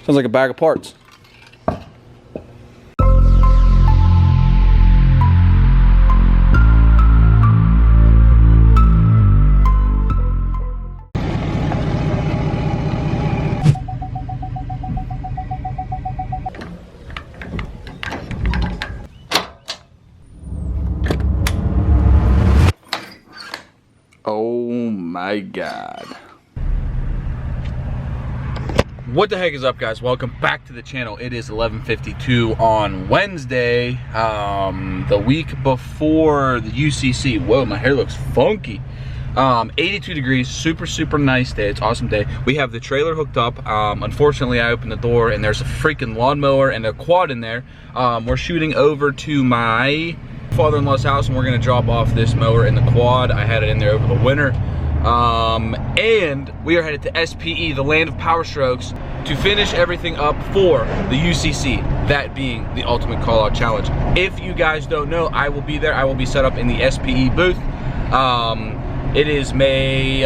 Sounds like a bag of parts. Oh my God. What the heck is up, guys? Welcome back to the channel. It is 11:52 on Wednesday, the week before the UCC. Whoa, my hair looks funky. 82 degrees, super nice day. It's an awesome day. We have the trailer hooked up. Unfortunately, I opened the door and there's a freaking lawnmower and a quad in there. We're shooting over to my father-in-law's house and we're gonna drop off this mower in the quad. I had it in there over the winter. And we are headed to SPE, the land of power strokes, to finish everything up for the UCC, that being the Ultimate Callout Challenge. If you guys don't know, I will be there. I will be set up in the SPE booth. It is May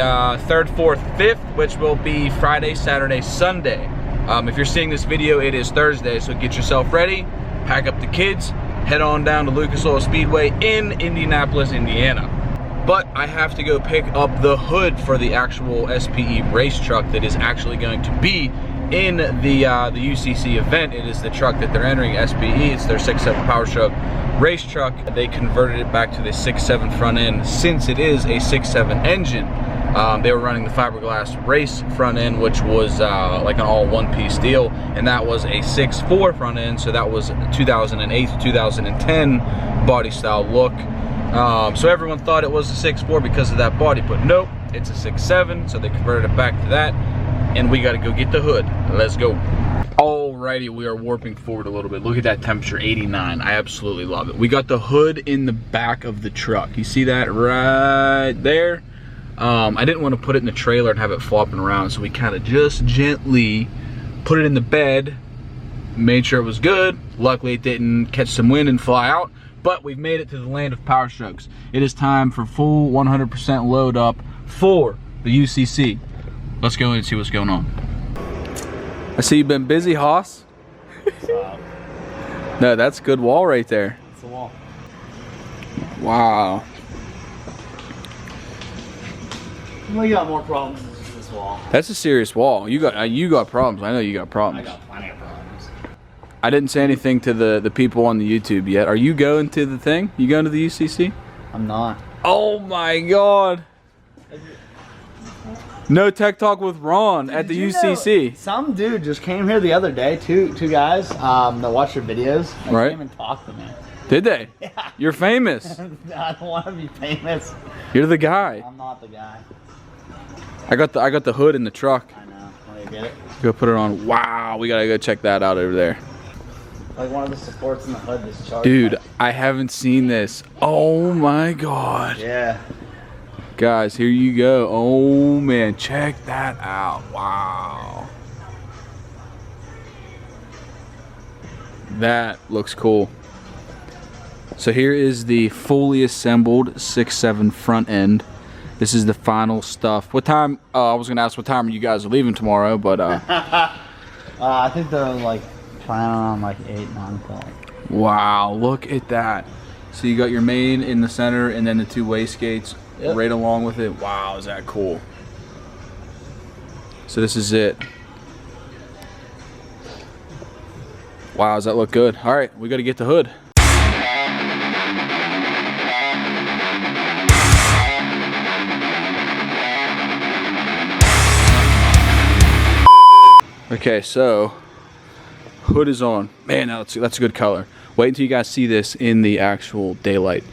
3rd, 4th, 5th, which will be Friday, Saturday, Sunday. If you're seeing this video, it is Thursday, so get yourself ready, pack up the kids, head on down to Lucas Oil Speedway in Indianapolis, Indiana. But I have to go pick up the hood for the actual SPE race truck that is actually going to be in the UCC event. It is the truck that they're entering, SPE. It's their 6.7 Powerstroke race truck. They converted it back to the 6.7 front end since it is a 6.7 engine. They were running the fiberglass race front end, which was like an all one-piece deal, and that was a 6.4 front end, so that was 2008 to 2010 body style look. So everyone thought it was a 6.4 because of that body, but nope, it's a 6.7, so they converted it back to that, and we gotta go get the hood. Let's go. Alrighty, we are warping forward a little bit. Look at that temperature, 89. I absolutely love it. We got the hood in the back of the truck. You see that right there? I didn't want to put it in the trailer and have it flopping around, so we kind of just gently put it in the bed, made sure it was good. Luckily it didn't catch some wind and fly out, but we've made it to the land of power strokes. It is time for full 100% load up for the UCC. Let's go in and see what's going on. I see you've been busy, Hoss. No, that's a good wall right there. It's a wall. Wow. We got more problems than just this wall. That's a serious wall. You got problems. I know you got problems. I got plenty of problems. I didn't say anything to the people on the YouTube yet. Are you going to the thing? You going to the UCC? I'm not. Oh my God. No tech talk with Ron at the UCC. Know, some dude just came here the other day, two guys that watch your videos. Right. Came and talked to me. Did they? Yeah. You're famous. I don't want to be famous. You're the guy. I'm not the guy. I got the hood in the truck. I know. Want to get it? Go put it on. Wow, we gotta go check that out over there. Like one of the supports in the hood is charged. Dude, I haven't seen this. Oh my God. Yeah. Guys, here you go. Oh man, check that out. Wow. That looks cool. So here is the fully assembled 6.7 front end. This is the final stuff. What time? I was gonna ask what time you guys are leaving tomorrow, but I think they're like planning on like 8, 9 o'clock. Wow, look at that. So you got your main in the center and then the two wastegates right along with it. Wow, is that cool. So this is it. Wow, does that look good? All right, we got to get the hood. Okay, so hood is on. Man, that's a good color. Wait until you guys see this in the actual daylight.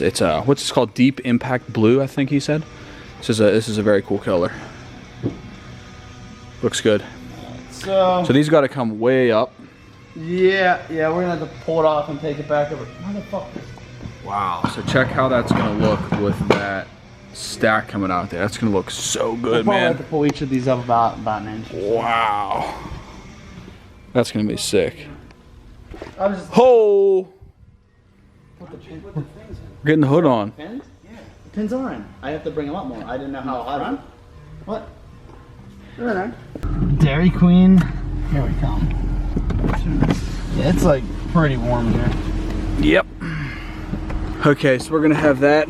It's what's this called? Deep Impact Blue, I think he said. This is a very cool color. Looks good. So these got to come way up. Yeah, we're gonna have to pull it off and take it back over. Motherfucker. Wow. So check how that's gonna look with that stack coming out there. That's gonna look so good, man. Have to pull each of these up about an inch. Wow. That's gonna be sick. Oh! We're getting the hood on. Pins? Yeah. The pins are in. I have to bring them up more. I didn't know how hot. What? They're in there. Dairy Queen Here we come. Yeah, it's like pretty warm here. Yep. Okay, so we're gonna have that.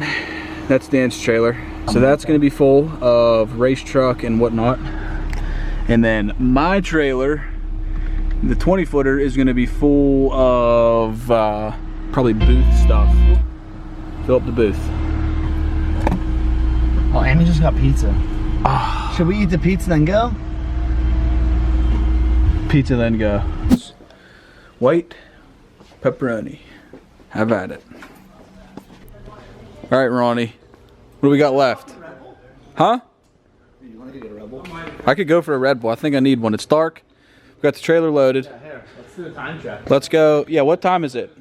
That's Dan's trailer. So that's gonna be full of race truck and whatnot. And then my trailer, the 20-footer, is gonna be full of probably booth stuff. Fill up the booth. Oh, Amy just got pizza. Should we eat the pizza then go? Pizza then go. White pepperoni. Have at it. All right, Ronnie. What do we got left? Huh? You want to get a Red Bull? I could go for a Red Bull. I think I need one. It's dark. We've got the trailer loaded. Yeah, here. Let's do the time check. Let's go. Yeah, what time is it?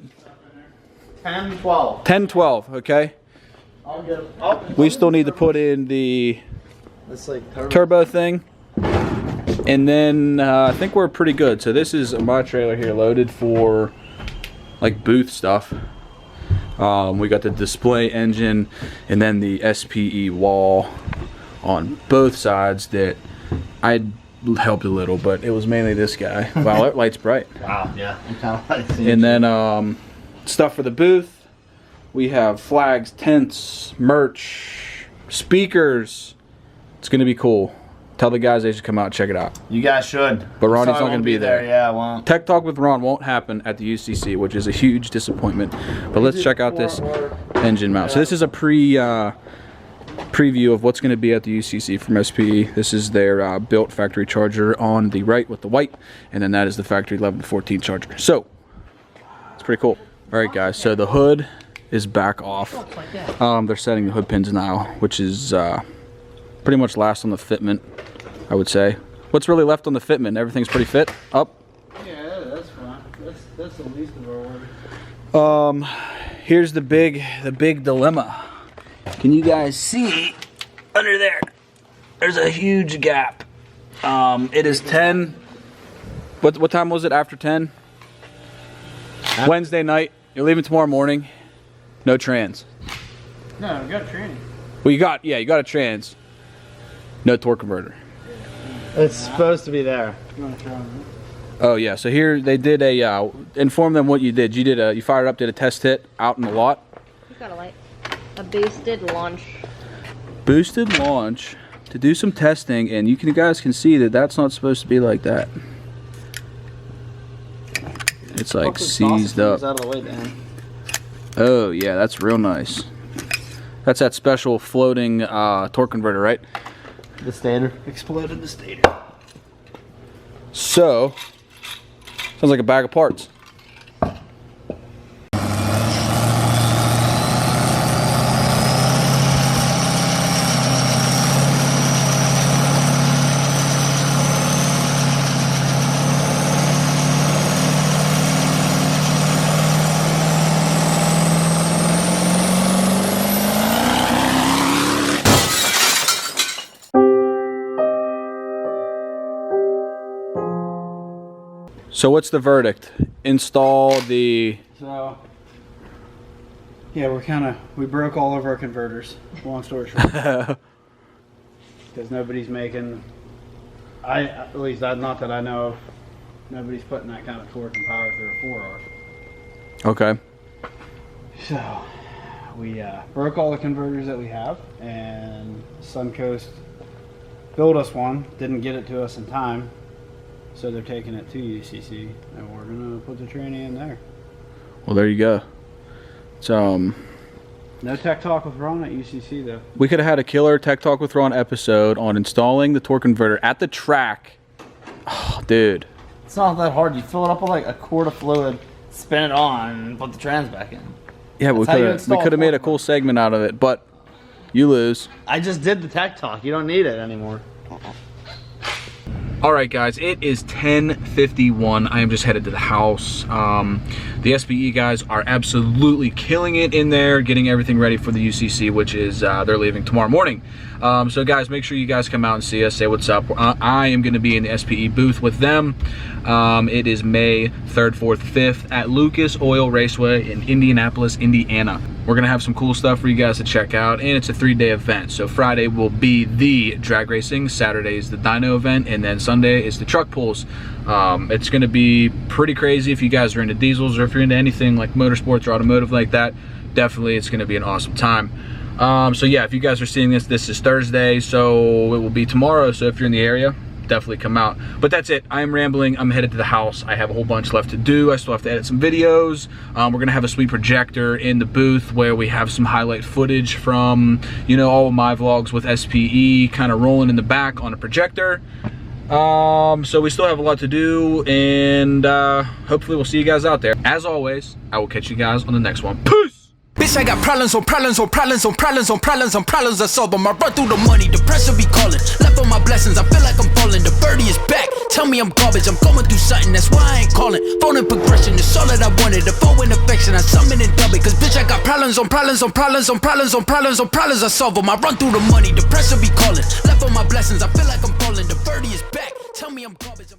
10:12. 10:12, okay? I'll get it. Oh, We still need to put in the it's like turbo thing. And then I think we're pretty good. So this is my trailer here loaded for like booth stuff. We got the display engine and then the SPE wall on both sides that I helped a little, but it was mainly this guy. Wow, that light's bright. Wow, yeah. I'm kind of like seeing And then stuff for the booth. We have flags, tents, merch, speakers. It's gonna be cool. Tell the guys they should come out and check it out. You guys should. But Ronnie's not gonna be there. Yeah, I won't. Tech Talk with Ron won't happen at the UCC, which is a huge disappointment. But let's check out this engine mount. So this is a preview of what's going to be at the UCC from SPE. This is their built factory charger on the right with the white, and then that is the factory 11 to 14 charger. So it's pretty cool. All right, guys. So the hood is back off. They're setting the hood pins now, which is pretty much last on the fitment, I would say. What's really left on the fitment? Everything's pretty fit up. Yeah, that's fine. That's the least of our worries. Here's the big dilemma. Can you guys see under there? There's a huge gap. It is 10. What time was it after 10? Huh? Wednesday night. You're leaving tomorrow morning. No trans. No, we got a training. Well, you got a trans. No torque converter. It's supposed to be there. Oh yeah. So here they did a inform them what you did. You fired up, did a test hit out in the lot. You got a boosted launch. Boosted launch to do some testing, and you guys can see that that's not supposed to be like that. It's like seized up. Out of the way, Dan. Oh yeah, that's real nice. That's that special floating torque converter, right? The stator. Exploded the stator. So, sounds like a bag of parts. So what's the verdict? Install the... So, yeah, we broke all of our converters, long story short. Because nobody's making, at least not that I know of, nobody's putting that kind of torque and power through a 4R. Okay. So, we broke all the converters that we have, and Suncoast built us one, didn't get it to us in time. So they're taking it to UCC, and we're gonna put the tranny in there. Well, there you go. So, no tech talk with Ron at UCC though. we could have had a killer Tech Talk with Ron episode on installing the torque converter at the track. Oh, dude. It's not that hard. You fill it up with like a quart of fluid, spin it on, and put the trans back in. Yeah, we could have made a cool segment out of it, but you lose. I just did the tech talk. You don't need it anymore. All right, guys, it is 10:51. I am just headed to the house. The SPE guys are absolutely killing it in there, getting everything ready for the UCC, which is they're leaving tomorrow morning. So guys, make sure you guys come out and see us, say what's up. I am going to be in the SPE booth with them. It is May 3rd, 4th, 5th at Lucas Oil Raceway in Indianapolis, Indiana. We're gonna have some cool stuff for you guys to check out, and it's a 3-day event. So Friday will be the drag racing, Saturday is the dyno event, and then Sunday is the truck pulls. It's gonna be pretty crazy if you guys are into diesels, or if you're into anything like motorsports or automotive like that. Definitely, it's gonna be an awesome time. So yeah, if you guys are seeing this, this is Thursday, so it will be tomorrow. So if you're in the area, definitely come out. But that's it. I'm rambling. I'm headed to the house. I have a whole bunch left to do. I still have to edit some videos. We're gonna have a sweet projector in the booth where we have some highlight footage from, you know, all of my vlogs with SPE kind of rolling in the back on a projector. So we still have a lot to do, and hopefully we'll see you guys out there. As always, I will catch you guys on the next one. Peace! Bitch, I got problems on problems on problems on problems on problems on problems I solve them. I run through the money, the pressure be calling. Left on my blessings, I feel like I'm falling. The birdie is back, tell me I'm garbage. I'm going through something, that's why I ain't calling. Phone and progression, it's all that I wanted. The phone in affection, I summon and dub it. Cause bitch, I got problems on problems on problems on problems on problems on problems I solve them. I run through the money, the pressure be calling. Left on my blessings, I feel like I'm falling. The birdie is back, tell me I'm garbage.